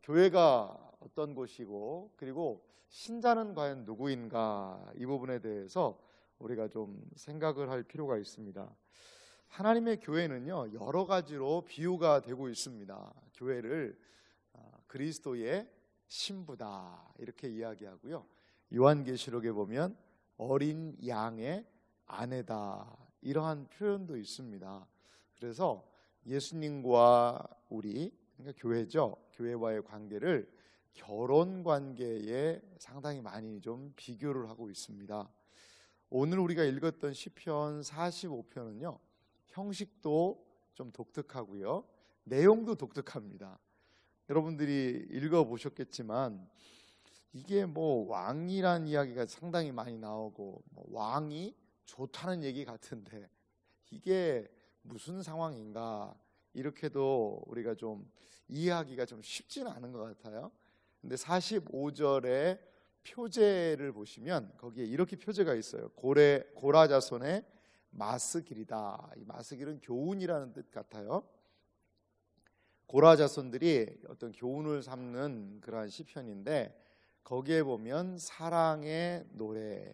교회가 어떤 곳이고 그리고 신자는 과연 누구인가, 이 부분에 대해서 우리가 좀 생각을 할 필요가 있습니다. 하나님의 교회는요, 여러 가지로 비유가 되고 있습니다. 교회를 그리스도의 신부다 이렇게 이야기하고요, 요한계시록에 보면 어린 양의 아내다 이러한 표현도 있습니다. 그래서 예수님과 우리, 그러니까 교회죠, 교회와의 관계를 결혼 관계에 상당히 많이 좀 비교를 하고 있습니다. 오늘 우리가 읽었던 시편 45편은요 형식도 좀 독특하고요, 내용도 독특합니다. 여러분들이 읽어보셨겠지만 이게 뭐 왕이란 이야기가 상당히 많이 나오고 왕이 좋다는 얘기 같은데 이게 무슨 상황인가, 이렇게도 우리가 좀 이해하기가 좀 쉽지는 않은 것 같아요. 근데 45절의 표제를 보시면 거기에 이렇게 표제가 있어요. 고라 자손의 마스길이다. 이 마스길은 교훈이라는 뜻 같아요. 고라 자손들이 어떤 교훈을 삼는 그러한 시편인데, 거기에 보면 사랑의 노래,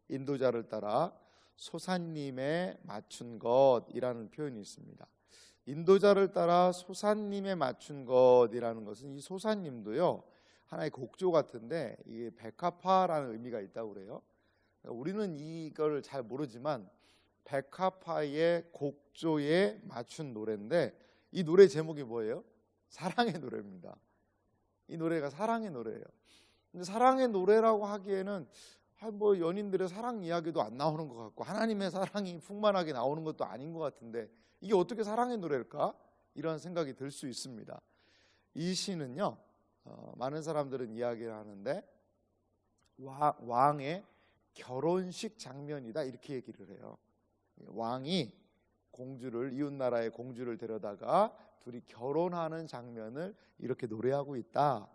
인도자를 따라 소사님에 맞춘 것이라는 표현이 있습니다. 인도자를 따라 소사님에 맞춘 것이라는 것은, 이 소사님도요 하나의 곡조 같은데 이게 백합화라는 의미가 있다고 그래요. 우리는 이걸 잘 모르지만 백합화의 곡조에 맞춘 노래인데, 이 노래 제목이 뭐예요? 사랑의 노래입니다. 이 노래가 사랑의 노래예요. 근데 사랑의 노래라고 하기에는 뭐 연인들의 사랑 이야기도 안 나오는 것 같고 하나님의 사랑이 풍만하게 나오는 것도 아닌 것 같은데 이게 어떻게 사랑의 노래일까? 이런 생각이 들 수 있습니다. 이 시는요, 많은 사람들은 이야기를 하는데 왕의 결혼식 장면이다 이렇게 얘기를 해요. 왕이 공주를, 이웃나라의 공주를 데려다가 둘이 결혼하는 장면을 이렇게 노래하고 있다.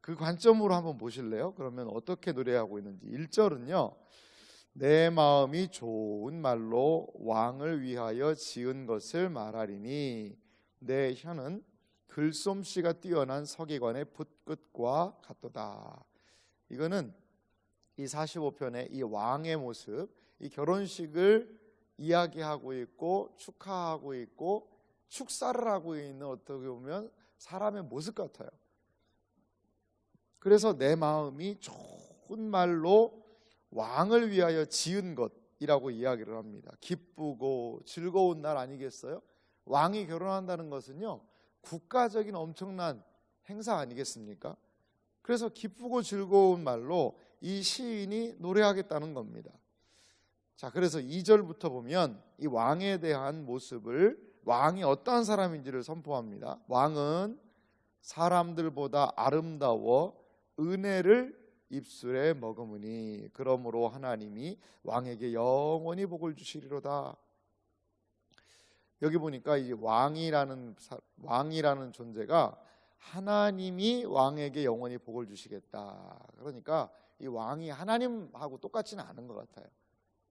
그 관점으로 한번 보실래요? 그러면 어떻게 노래하고 있는지. 1절은요, 내 마음이 좋은 말로 왕을 위하여 지은 것을 말하리니 내 혀는 글솜씨가 뛰어난 서기관의 붓끝과 같도다. 이거는 이 45편의 이 왕의 모습, 이 결혼식을 이야기하고 있고 축하하고 있고 축사를 하고 있는, 어떻게 보면 사람의 모습 같아요. 그래서 내 마음이 좋은 말로 왕을 위하여 지은 것이라고 이야기를 합니다. 기쁘고 즐거운 날 아니겠어요? 왕이 결혼한다는 것은요 국가적인 엄청난 행사 아니겠습니까? 그래서 기쁘고 즐거운 말로 이 시인이 노래하겠다는 겁니다. 자, 그래서 2절부터 보면 이 왕에 대한 모습을, 왕이 어떠한 사람인지를 선포합니다. 왕은 사람들보다 아름다워 은혜를 입술에 머금으니 그러므로 하나님이 왕에게 영원히 복을 주시리로다. 여기 보니까 이 왕이라는 존재가 하나님이 왕에게 영원히 복을 주시겠다. 그러니까 이 왕이 하나님하고 똑같지는 않은 것 같아요.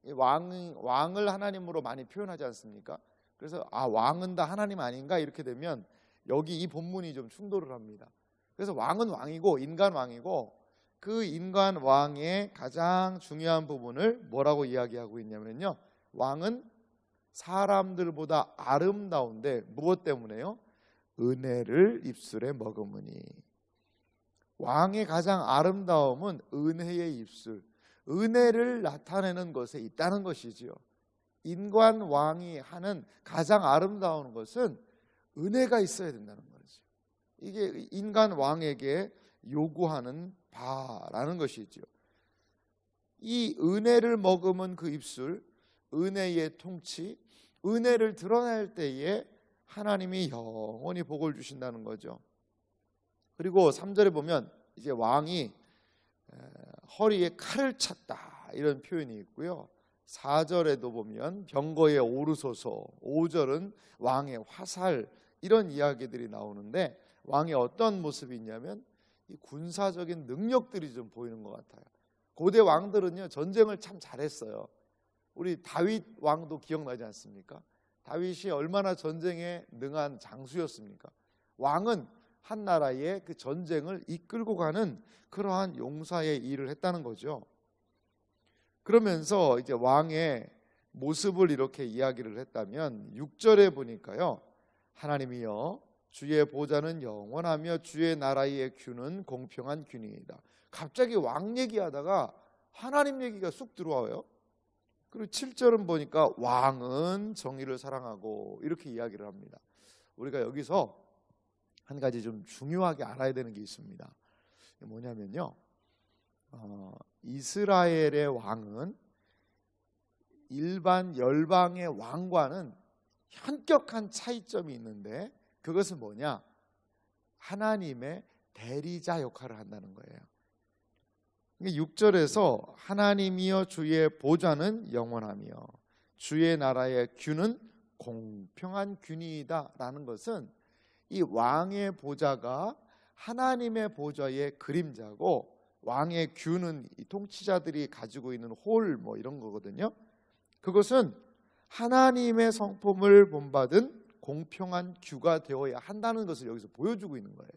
이 왕을 하나님으로 많이 표현하지 않습니까? 그래서 왕은 다 하나님 아닌가 이렇게 되면 여기 이 본문이 좀 충돌을 합니다. 그래서 왕은 왕이고 인간 왕이고, 그 인간 왕의 가장 중요한 부분을 뭐라고 이야기하고 있냐면요, 왕은 사람들보다 아름다운데 무엇 때문에요? 은혜를 입술에 머금으니. 왕의 가장 아름다움은 은혜의 입술, 은혜를 나타내는 것에 있다는 것이지요. 인간 왕이 하는 가장 아름다운 것은 은혜가 있어야 된다는 거죠. 이게 인간 왕에게 요구하는 바라는 것이지요. 이 은혜를 머금은 그 입술, 은혜의 통치, 은혜를 드러낼 때에 하나님이 영원히 복을 주신다는 거죠. 그리고 3절에 보면 이제 왕이 허리에 칼을 찼다 이런 표현이 있고요. 4절에도 보면 병거에 오르소서, 5절은 왕의 화살, 이런 이야기들이 나오는데 왕의 어떤 모습이 있냐면 이 군사적인 능력들이 좀 보이는 것 같아요. 고대 왕들은요 전쟁을 참 잘했어요. 우리 다윗 왕도 기억나지 않습니까? 다윗이 얼마나 전쟁에 능한 장수였습니까? 왕은 한 나라의 그 전쟁을 이끌고 가는 그러한 용사의 일을 했다는 거죠. 그러면서 이제 왕의 모습을 이렇게 이야기를 했다면 6절에 보니까요, 하나님이여 주의 보좌는 영원하며 주의 나라의 균은 공평한 균이다. 갑자기 왕 얘기하다가 하나님 얘기가 쑥 들어와요. 그리고 7절은 보니까 왕은 정의를 사랑하고 이렇게 이야기를 합니다. 우리가 여기서 한 가지 좀 중요하게 알아야 되는 게 있습니다. 뭐냐면요, 이스라엘의 왕은 일반 열방의 왕과는 현격한 차이점이 있는데, 그것은 뭐냐? 하나님의 대리자 역할을 한다는 거예요. 6절에서 하나님이여 주의 보좌는 영원하며 주의 나라의 균은 공평한 균이다 라는 것은 이 왕의 보좌가 하나님의 보좌의 그림자고, 왕의 균은 이 통치자들이 가지고 있는 홀 뭐 이런 거거든요. 그것은 하나님의 성품을 본받은 공평한 규가 되어야 한다는 것을 여기서 보여주고 있는 거예요.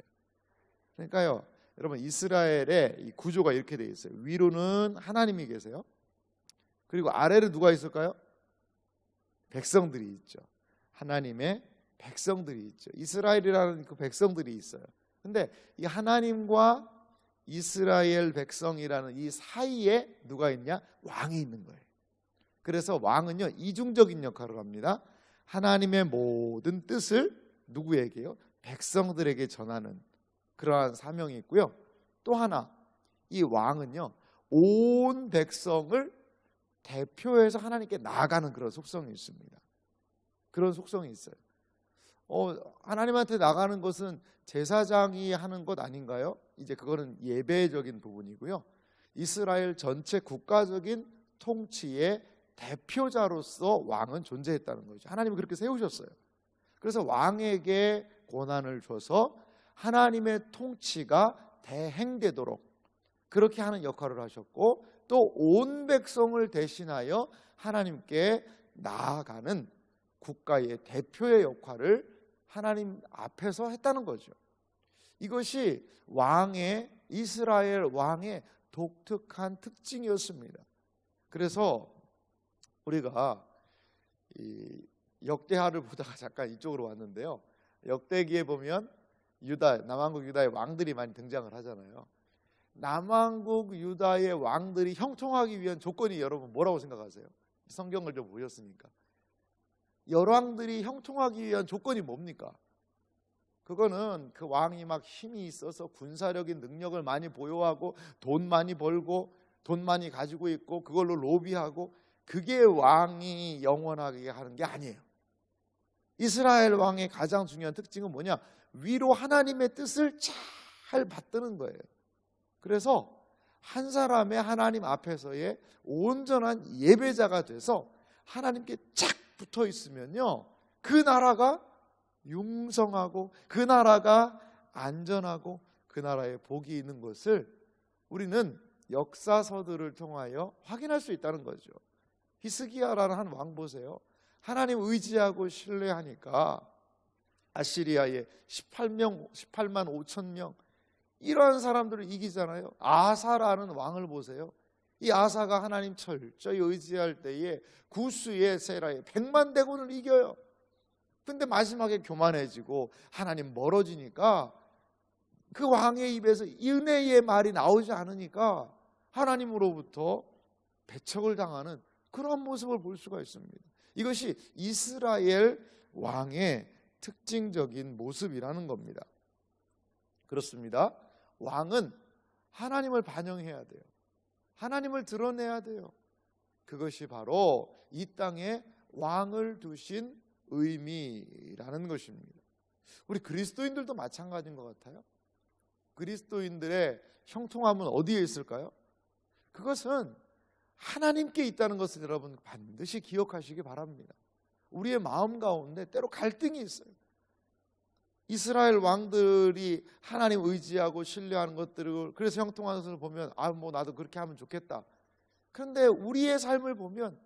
그러니까요, 여러분, 이스라엘의 이 구조가 이렇게 되어 있어요. 위로는 하나님이 계세요. 그리고 아래로 누가 있을까요? 백성들이 있죠. 하나님의 백성들이 있죠. 이스라엘이라는 그 백성들이 있어요. 근데 이 하나님과 이스라엘 백성이라는 이 사이에 누가 있냐? 왕이 있는 거예요. 그래서 왕은요, 이중적인 역할을 합니다. 하나님의 모든 뜻을 누구에게요? 백성들에게 전하는 그러한 사명이 있고요. 또 하나, 이 왕은요, 온 백성을 대표해서 하나님께 나아가는 그런 속성이 있습니다. 그런 속성이 있어요. 하나님한테 나가는 것은 제사장이 하는 것 아닌가요? 이제 그거는 예배적인 부분이고요. 이스라엘 전체 국가적인 통치의 대표자로서 왕은 존재했다는 거죠. 하나님이 그렇게 세우셨어요. 그래서 왕에게 권한을 줘서 하나님의 통치가 대행되도록 그렇게 하는 역할을 하셨고, 또 온 백성을 대신하여 하나님께 나아가는 국가의 대표의 역할을 하나님 앞에서 했다는 거죠. 이것이 이스라엘 왕의 독특한 특징이었습니다. 그래서 우리가 이 역대하를 보다가 잠깐 이쪽으로 왔는데요, 역대기에 보면 남왕국 유다의 왕들이 많이 등장을 하잖아요. 남왕국 유다의 왕들이 형통하기 위한 조건이 여러분 뭐라고 생각하세요? 성경을 좀 보셨으니까. 열왕들이 형통하기 위한 조건이 뭡니까? 그거는 그 왕이 막 힘이 있어서 군사력인 능력을 많이 보유하고 돈 많이 벌고 돈 많이 가지고 있고 그걸로 로비하고, 그게 왕이 영원하게 하는 게 아니에요. 이스라엘 왕의 가장 중요한 특징은 뭐냐? 위로 하나님의 뜻을 잘 받드는 거예요. 그래서 한 사람의 하나님 앞에서의 온전한 예배자가 돼서 하나님께 착 붙어 있으면요, 그 나라가 융성하고 그 나라가 안전하고 그 나라에 복이 있는 것을 우리는 역사서들을 통하여 확인할 수 있다는 거죠. 히스기야라는 한 왕 보세요. 하나님 의지하고 신뢰하니까 아시리아의 18만 5천 명 이러한 사람들을 이기잖아요. 아사라는 왕을 보세요. 이 아사가 하나님 철저히 의지할 때에 구스의 세라의 100만 대군을 이겨요. 근데 마지막에 교만해지고 하나님 멀어지니까 그 왕의 입에서 은혜의 말이 나오지 않으니까 하나님으로부터 배척을 당하는 그런 모습을 볼 수가 있습니다. 이것이 이스라엘 왕의 특징적인 모습이라는 겁니다. 그렇습니다. 왕은 하나님을 반영해야 돼요. 하나님을 드러내야 돼요. 그것이 바로 이 땅에 왕을 두신 의미라는 것입니다. 우리 그리스도인들도 마찬가지인 것 같아요. 그리스도인들의 형통함은 어디에 있을까요? 그것은 하나님께 있다는 것을 여러분 반드시 기억하시기 바랍니다. 우리의 마음 가운데 때로 갈등이 있어요. 이스라엘 왕들이 하나님 의지하고 신뢰하는 것들을, 그래서 형통한 것을 보면 나도 그렇게 하면 좋겠다. 그런데 우리의 삶을 보면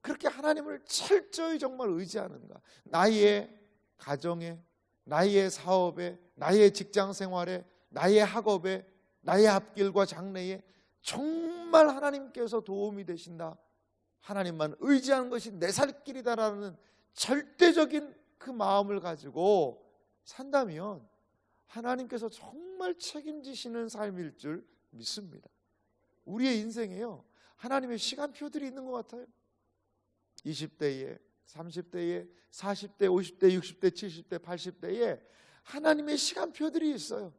그렇게 하나님을 철저히 정말 의지하는가? 나의 가정에, 나의 사업에, 나의 직장 생활에, 나의 학업에, 나의 앞길과 장래에 정말 하나님께서 도움이 되신다, 하나님만 의지하는 것이 내 살 길이다라는 절대적인 그 마음을 가지고 산다면 하나님께서 정말 책임지시는 삶일 줄 믿습니다. 우리의 인생에요, 하나님의 시간표들이 있는 것 같아요. 20대에, 30대에, 40대, 50대, 60대, 70대, 80대에 하나님의 시간표들이 있어요.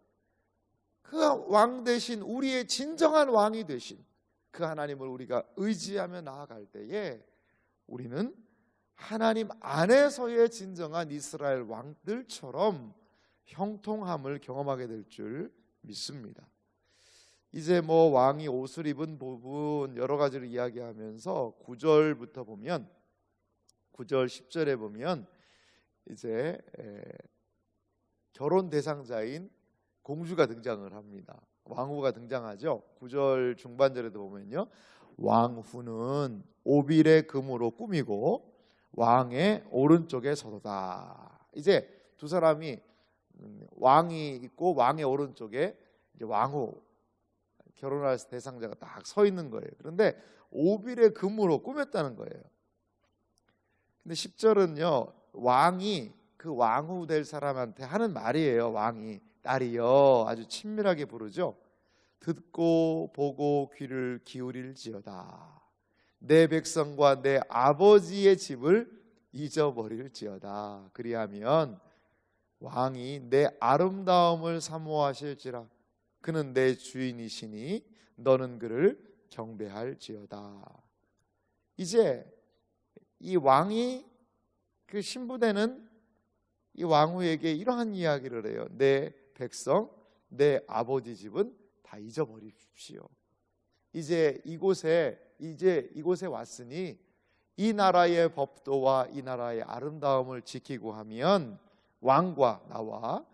그 왕 대신, 우리의 진정한 왕이 되신 그 하나님을 우리가 의지하며 나아갈 때에 우리는 하나님 안에서의 진정한 이스라엘 왕들처럼 형통함을 경험하게 될 줄 믿습니다. 이제 뭐 왕이 옷을 입은 부분 여러 가지를 이야기하면서 9절부터 보면, 9절 10절에 보면 이제 결혼 대상자인 공주가 등장을 합니다. 왕후가 등장하죠. 9절 중반절에도 보면요, 왕후는 오빌의 금으로 꾸미고 왕의 오른쪽에 서도다. 이제 두 사람이, 왕이 있고 왕의 오른쪽에 이제 왕후, 결혼할 대상자가 딱 서 있는 거예요. 그런데 오빌의 금으로 꾸몄다는 거예요. 근데 10절은요, 왕이 그 왕후 될 사람한테 하는 말이에요. 왕이, 딸이여, 아주 친밀하게 부르죠. 듣고 보고 귀를 기울일지어다. 내 백성과 내 아버지의 집을 잊어버릴지어다. 그리하면 왕이 내 아름다움을 사모하실지라. 그는 내 주인이시니 너는 그를 경배할지어다. 이제 이 왕이, 그 신부되는 이 왕후에게 이러한 이야기를 해요. 내 백성, 내 아버지 집은 다 잊어버리십시오. 이제 이곳에 왔으니 이 나라의 법도와 이 나라의 아름다움을 지키고 하면 왕과 나와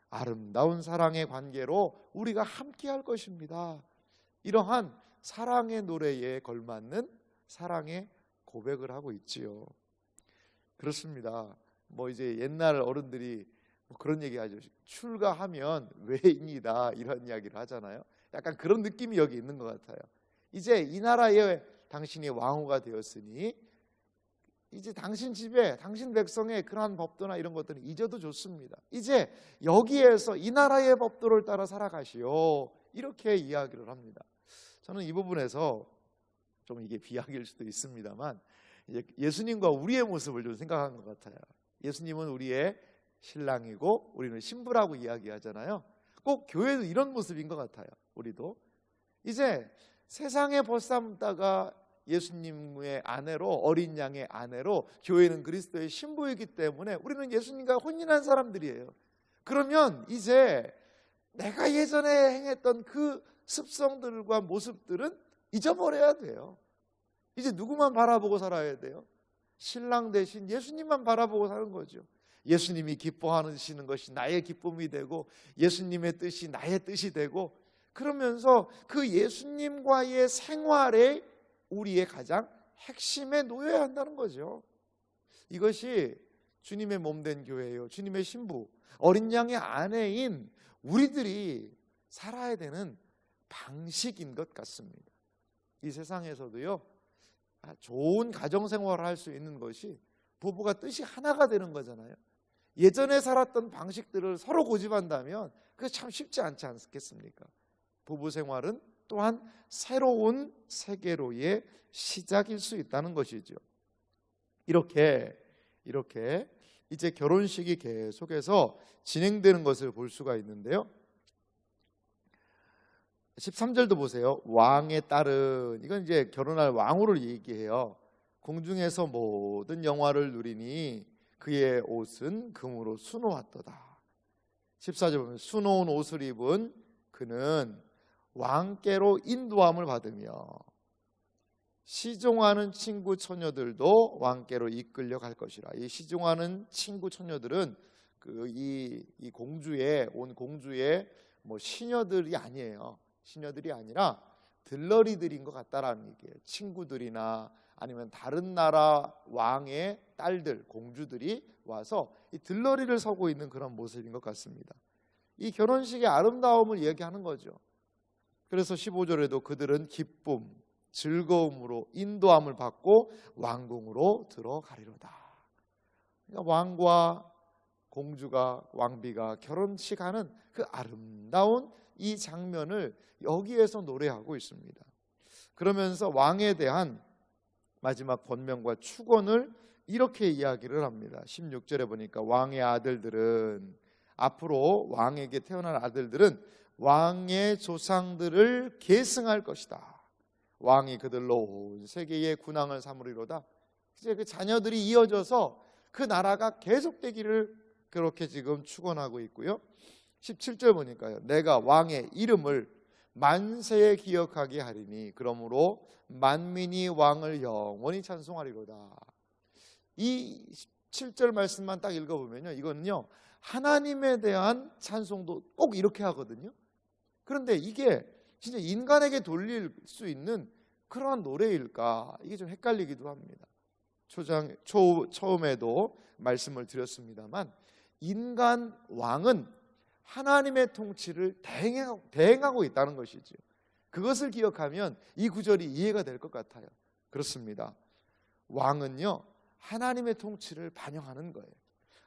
아름다운 사랑의 관계로 우리가 함께 할 것입니다. 이러한 사랑의 노래에 걸맞는 사랑의 고백을 하고 있지요. 그렇습니다. 뭐 이제 옛날 어른들이 뭐 그런 얘기하죠. 출가하면 외인이다, 이런 이야기를 하잖아요. 약간 그런 느낌이 여기 있는 것 같아요. 이제 이 나라에 당신이 왕후가 되었으니 이제 당신 집에, 당신 백성의 그러한 법도나 이런 것들은 잊어도 좋습니다. 이제 여기에서 이 나라의 법도를 따라 살아가시오, 이렇게 이야기를 합니다. 저는 이 부분에서 좀 이게 비약일 수도 있습니다만 이제 예수님과 우리의 모습을 좀 생각한 것 같아요. 예수님은 우리의 신랑이고 우리는 신부라고 이야기하잖아요. 꼭 교회도 이런 모습인 것 같아요. 우리도 이제 세상에 벗삼다가 예수님의 아내로, 어린 양의 아내로, 교회는 그리스도의 신부이기 때문에 우리는 예수님과 혼인한 사람들이에요. 그러면 이제 내가 예전에 행했던 그 습성들과 모습들은 잊어버려야 돼요. 이제 누구만 바라보고 살아야 돼요? 신랑 대신 예수님만 바라보고 사는 거죠. 예수님이 기뻐하시는 것이 나의 기쁨이 되고 예수님의 뜻이 나의 뜻이 되고, 그러면서 그 예수님과의 생활에 우리의 가장 핵심에 놓여야 한다는 거죠. 이것이 주님의 몸된 교회예요. 주님의 신부, 어린 양의 아내인 우리들이 살아야 되는 방식인 것 같습니다. 이 세상에서도요, 좋은 가정생활을 할 수 있는 것이 부부가 뜻이 하나가 되는 거잖아요. 예전에 살았던 방식들을 서로 고집한다면 그게 참 쉽지 않지 않겠습니까? 부부 생활은 또한 새로운 세계로의 시작일 수 있다는 것이죠. 이렇게 이제 결혼식이 계속해서 진행되는 것을 볼 수가 있는데요. 13절도 보세요. 왕의 딸은, 이건 이제 결혼할 왕후를 얘기해요. 궁중에서 모든 영화를 누리니 그의 옷은 금으로 수놓았도다. 14절 보면 수놓은 옷을 입은 그는 왕께로 인도함을 받으며 시종하는 친구 처녀들도 왕께로 이끌려 갈 것이라. 이 시종하는 친구 처녀들은 이 공주의, 온 공주의 뭐 시녀들이 아니에요. 시녀들이 아니라 들러리들인 것 같다라는 얘기예요. 친구들이나 아니면 다른 나라 왕의 딸들, 공주들이 와서 이 들러리를 서고 있는 그런 모습인 것 같습니다. 이 결혼식의 아름다움을 얘기하는 거죠. 그래서 15절에도 그들은 기쁨, 즐거움으로 인도함을 받고 왕궁으로 들어가리로다. 그러니까 왕과 공주가, 왕비가 결혼식하는 그 아름다운 이 장면을 여기에서 노래하고 있습니다. 그러면서 왕에 대한 마지막 권면과 축원을 이렇게 이야기를 합니다. 16절에 보니까 왕의 아들들은, 앞으로 왕에게 태어날 아들들은 왕의 조상들을 계승할 것이다. 왕이 그들로 온 세계의 군왕을 삼으리로다. 이제 그 자녀들이 이어져서 그 나라가 계속되기를 그렇게 지금 축원하고 있고요. 17절 보니까요, 내가 왕의 이름을 만세에 기억하게 하리니 그러므로 만민이 왕을 영원히 찬송하리로다. 이 17절 말씀만 딱 읽어보면요, 이거는요 하나님에 대한 찬송도 꼭 이렇게 하거든요. 그런데 이게 진짜 인간에게 돌릴 수 있는 그러한 노래일까, 이게 좀 헷갈리기도 합니다. 처음에도 말씀을 드렸습니다만, 인간 왕은 하나님의 통치를 대행하고 있다는 것이죠. 그것을 기억하면 이 구절이 이해가 될 것 같아요. 그렇습니다. 왕은요 하나님의 통치를 반영하는 거예요.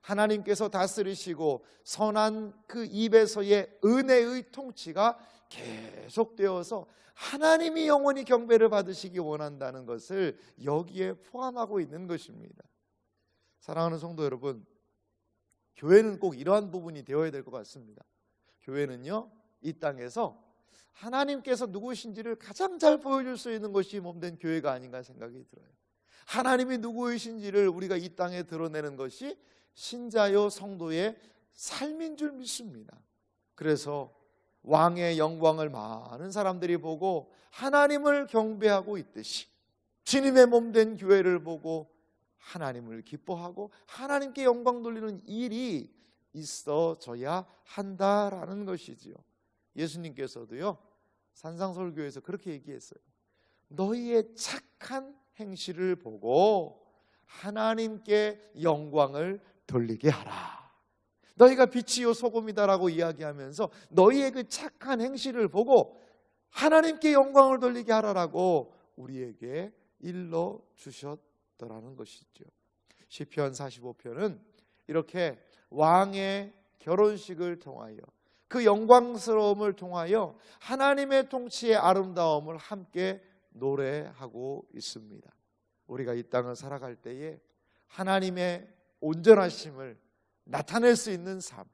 하나님께서 다스리시고 선한 그 입에서의 은혜의 통치가 계속되어서 하나님이 영원히 경배를 받으시기 원한다는 것을 여기에 포함하고 있는 것입니다. 사랑하는 성도 여러분, 교회는 꼭 이러한 부분이 되어야 될 것 같습니다. 교회는요 이 땅에서 하나님께서 누구신지를 가장 잘 보여줄 수 있는 것이 몸된 교회가 아닌가 생각이 들어요. 하나님이 누구이신지를 우리가 이 땅에 드러내는 것이 신자요 성도의 삶인 줄 믿습니다. 그래서 왕의 영광을 많은 사람들이 보고 하나님을 경배하고 있듯이, 주님의 몸된 교회를 보고 하나님을 기뻐하고 하나님께 영광 돌리는 일이 있어져야 한다라는 것이지요. 예수님께서도요 산상설교에서 그렇게 얘기했어요. 너희의 착한 행실을 보고 하나님께 영광을 돌리게 하라. 너희가 빛이요 소금이다라고 이야기하면서 너희의 그 착한 행실을 보고 하나님께 영광을 돌리게 하라라고 우리에게 일러 주셨더라는 것이죠. 시편 45편은 이렇게 왕의 결혼식을 통하여, 그 영광스러움을 통하여 하나님의 통치의 아름다움을 함께 노래하고 있습니다. 우리가 이 땅을 살아갈 때에 하나님의 온전하심을 나타낼 수 있는 삶,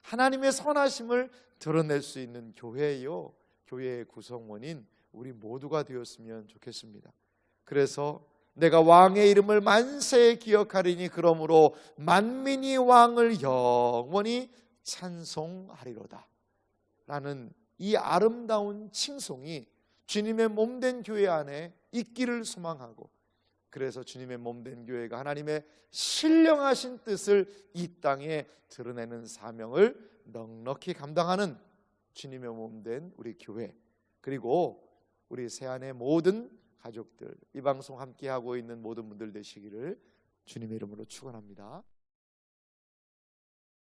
하나님의 선하심을 드러낼 수 있는 교회요, 교회의 구성원인 우리 모두가 되었으면 좋겠습니다. 그래서 내가 왕의 이름을 만세에 기억하리니 그러므로 만민이 왕을 영원히 찬송하리로다 라는 이 아름다운 칭송이 주님의 몸된 교회 안에 있기를 소망하고, 그래서 주님의 몸된 교회가 하나님의 신령하신 뜻을 이 땅에 드러내는 사명을 넉넉히 감당하는 주님의 몸된 우리 교회, 그리고 우리 세안의 모든 가족들, 이 방송 함께하고 있는 모든 분들 되시기를 주님의 이름으로 축원합니다.